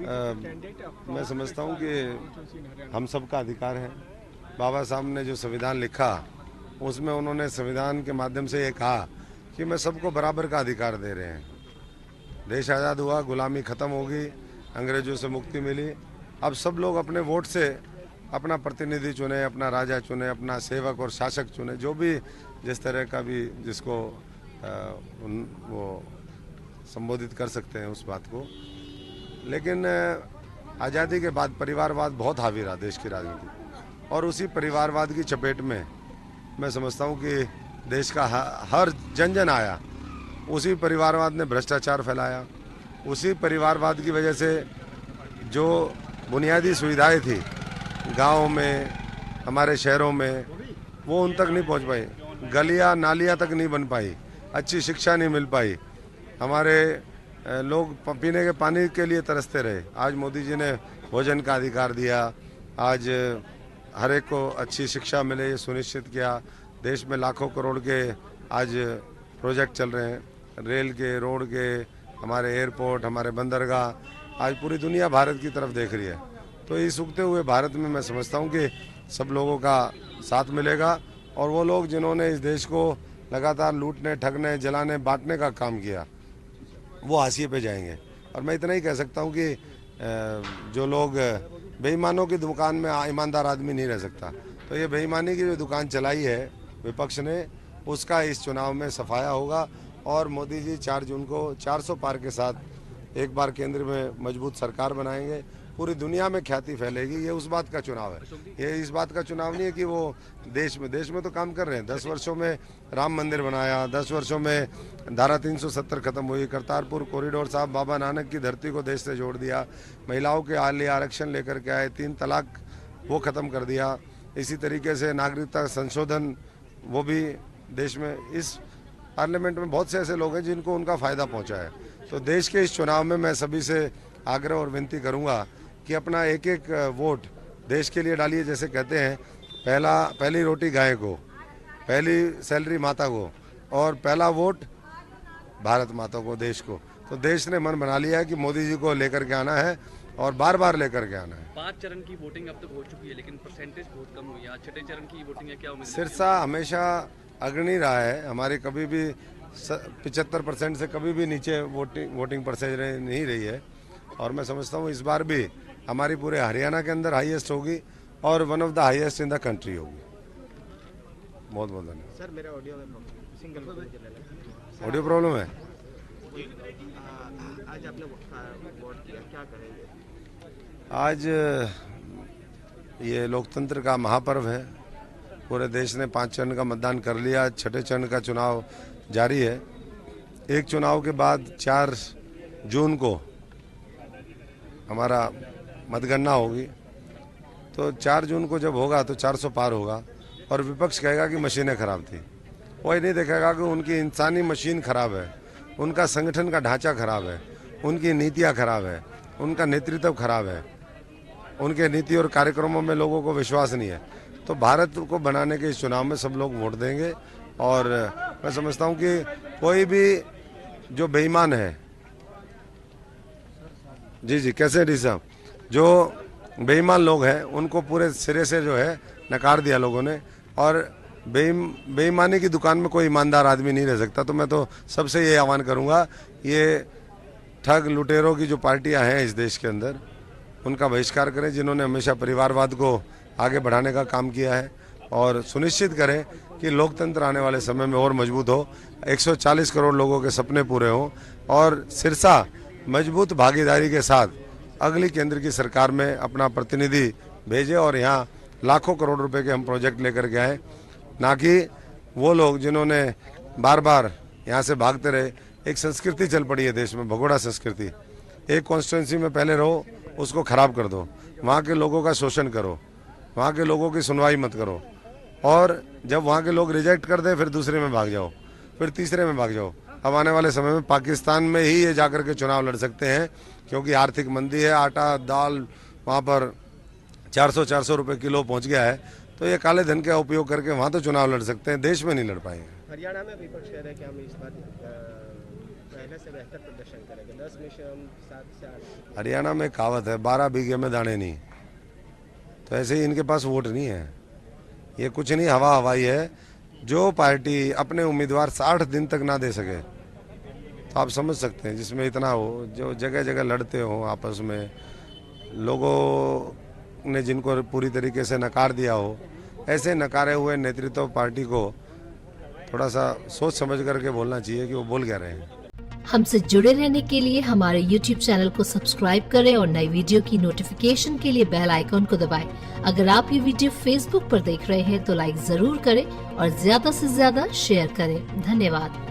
मैं समझता हूँ कि हम सबका अधिकार है। बाबा साहब ने जो संविधान लिखा उसमें उन्होंने संविधान के माध्यम से ये कहा कि मैं सबको बराबर का अधिकार दे रहे हैं। देश आज़ाद हुआ, गुलामी ख़त्म होगी, अंग्रेजों से मुक्ति मिली। अब सब लोग अपने वोट से अपना प्रतिनिधि चुने, अपना राजा चुने, अपना सेवक और शासक चुने, जो भी जिस तरह का भी जिसको वो संबोधित कर सकते हैं उस बात को। लेकिन आज़ादी के बाद परिवारवाद बहुत हावी रहा देश की राजनीति, और उसी परिवारवाद की चपेट में मैं समझता हूँ कि देश का हर जन जन आया। उसी परिवारवाद ने भ्रष्टाचार फैलाया, उसी परिवारवाद की वजह से जो बुनियादी सुविधाएं थी गाँव में, हमारे शहरों में, वो उन तक नहीं पहुँच पाई। गलियाँ नालियाँ तक नहीं बन पाई, अच्छी शिक्षा नहीं मिल पाई, हमारे लोग पीने के पानी के लिए तरसते रहे। आज मोदी जी ने भोजन का अधिकार दिया, आज हर एक को अच्छी शिक्षा मिले ये सुनिश्चित किया। देश में लाखों करोड़ के आज प्रोजेक्ट चल रहे हैं, रेल के, रोड के, हमारे एयरपोर्ट, हमारे बंदरगाह। आज पूरी दुनिया भारत की तरफ देख रही है। तो इस उगते हुए भारत में मैं समझता हूँ कि सब लोगों का साथ मिलेगा, और वो लोग जिन्होंने इस देश को लगातार लूटने, ठगने, जलाने, बांटने का काम किया, वो हाशिए पे जाएंगे। और मैं इतना ही कह सकता हूँ कि जो लोग बेईमानों की दुकान में ईमानदार आदमी नहीं रह सकता, तो ये बेईमानी की जो दुकान चलाई है विपक्ष ने, उसका इस चुनाव में सफाया होगा। और मोदी जी 4 जून को 400 पार के साथ एक बार केंद्र में मजबूत सरकार बनाएंगे, पूरी दुनिया में ख्याति फैलेगी। ये उस बात का चुनाव है, ये इस बात का चुनाव नहीं है कि वो देश में तो काम कर रहे हैं। 10 वर्षों में राम मंदिर बनाया, 10 वर्षों में धारा 370 खत्म हुई, करतारपुर कॉरिडोर साहब बाबा नानक की धरती को देश से जोड़ दिया, महिलाओं के लिए आरक्षण लेकर के आए, 3 तलाक वो ख़त्म कर दिया। इसी तरीके से नागरिकता संशोधन वो भी देश में, इस पार्लियामेंट में बहुत से ऐसे लोग हैं जिनको उनका फ़ायदा पहुंचा है। तो देश के इस चुनाव में मैं सभी से आग्रह और विनती करूंगा कि अपना एक एक वोट देश के लिए डालिए। जैसे कहते हैं, पहली रोटी गाय को, पहली सैलरी माता को, और पहला वोट भारत माता को, देश को। तो देश ने मन बना लिया है कि मोदी जी को लेकर के आना है, और बार बार लेकर के आना है। 5 चरण की वोटिंग अब तक हो चुकी है, लेकिन परसेंटेज बहुत कम हुई है। आज 6ठे चरण की वोटिंग है, क्या उम्मीद? सिरसा हमेशा अग्रणी रहा है, हमारी कभी भी 75% से कभी भी नीचे वोटिंग परसेंटेज नहीं रही है। और मैं समझता हूँ इस बार भी हमारी पूरे हरियाणा के अंदर हाईएस्ट होगी, और one of the highest in the country होगी। बहुत बहुत धन्यवाद सर। मेरा ऑडियो प्रॉब्लम है। आज आपने वोट किया, क्या करेंगे? आज ये लोकतंत्र का महापर्व है। पूरे देश ने 5 चरण का मतदान कर लिया, 6ठे चरण का चुनाव जारी है। एक चुनाव के बाद 4 जून को हमारा मतगणना होगी, तो 4 जून को जब होगा तो 400 पार होगा, और विपक्ष कहेगा कि मशीनें खराब थी। कोई नहीं देखेगा कि उनकी इंसानी मशीन खराब है, उनका संगठन का ढांचा खराब है, उनकी नीतियाँ खराब है, उनका नेतृत्व खराब है, उनके नीति और कार्यक्रमों में लोगों को विश्वास नहीं है। तो भारत को बनाने के इस चुनाव में सब लोग वोट देंगे। और मैं समझता हूँ कि कोई भी जो बेईमान है, जी कैसे डी साहब, जो बेईमान लोग हैं उनको पूरे सिरे से जो है नकार दिया लोगों ने, और बेईमानी की दुकान में कोई ईमानदार आदमी नहीं रह सकता। तो मैं तो सबसे ये आह्वान करूँगा, ये ठग लुटेरों की जो पार्टियां हैं इस देश के अंदर, उनका बहिष्कार करें, जिन्होंने हमेशा परिवारवाद को आगे बढ़ाने का काम किया है, और सुनिश्चित करें कि लोकतंत्र आने वाले समय में और मजबूत हो, 140 करोड़ लोगों के सपने पूरे हों, और सिरसा मजबूत भागीदारी के साथ अगली केंद्र की सरकार में अपना प्रतिनिधि भेजे, और यहाँ लाखों करोड़ रुपए के हम प्रोजेक्ट लेकर के आए, ना कि वो लोग जिन्होंने बार बार यहाँ से भागते रहे। एक संस्कृति चल पड़ी है देश में, भगोड़ा संस्कृति। एक कॉन्स्टिट्यूंसी में पहले रहो, उसको खराब कर दो, वहाँ के लोगों का शोषण करो, वहाँ के लोगों की सुनवाई मत करो, और जब वहाँ के लोग रिजेक्ट कर दे फिर दूसरे में भाग जाओ, फिर तीसरे में भाग जाओ। अब आने वाले समय में पाकिस्तान में ही ये जाकर के चुनाव लड़ सकते हैं, क्योंकि आर्थिक मंदी है, आटा दाल वहाँ पर 400 रुपये किलो पहुँच गया है। तो ये काले धन का उपयोग करके वहाँ तो चुनाव लड़ सकते हैं, देश में नहीं लड़ पाएंगे। हरियाणा में विपक्ष कह रहे हैं कि हम इस बार पहले से बेहतर प्रदर्शन करेंगे? 10 में से हम 7 से 8। हरियाणा में कहावत है 12 बीघे में दाने नहीं, तो ऐसे ही इनके पास वोट नहीं है। ये कुछ नहीं, हवा हवाई है। जो पार्टी अपने उम्मीदवार 60 दिन तक ना दे सके तो आप समझ सकते हैं, जिसमें इतना हो, जो जगह जगह लड़ते हो आपस में, लोगों ने जिनको पूरी तरीके से नकार दिया हो, ऐसे नकारे हुए नेतृत्व पार्टी को थोड़ा सा सोच समझ करके बोलना चाहिए कि वो बोल क्या रहे हैं। हमसे जुड़े रहने के लिए हमारे YouTube चैनल को सब्सक्राइब करें और नई वीडियो की नोटिफिकेशन के लिए बेल आइकॉन को दबाएं। अगर आप ये वीडियो Facebook पर देख रहे हैं तो लाइक जरूर करें और ज्यादा से ज्यादा शेयर करें। धन्यवाद।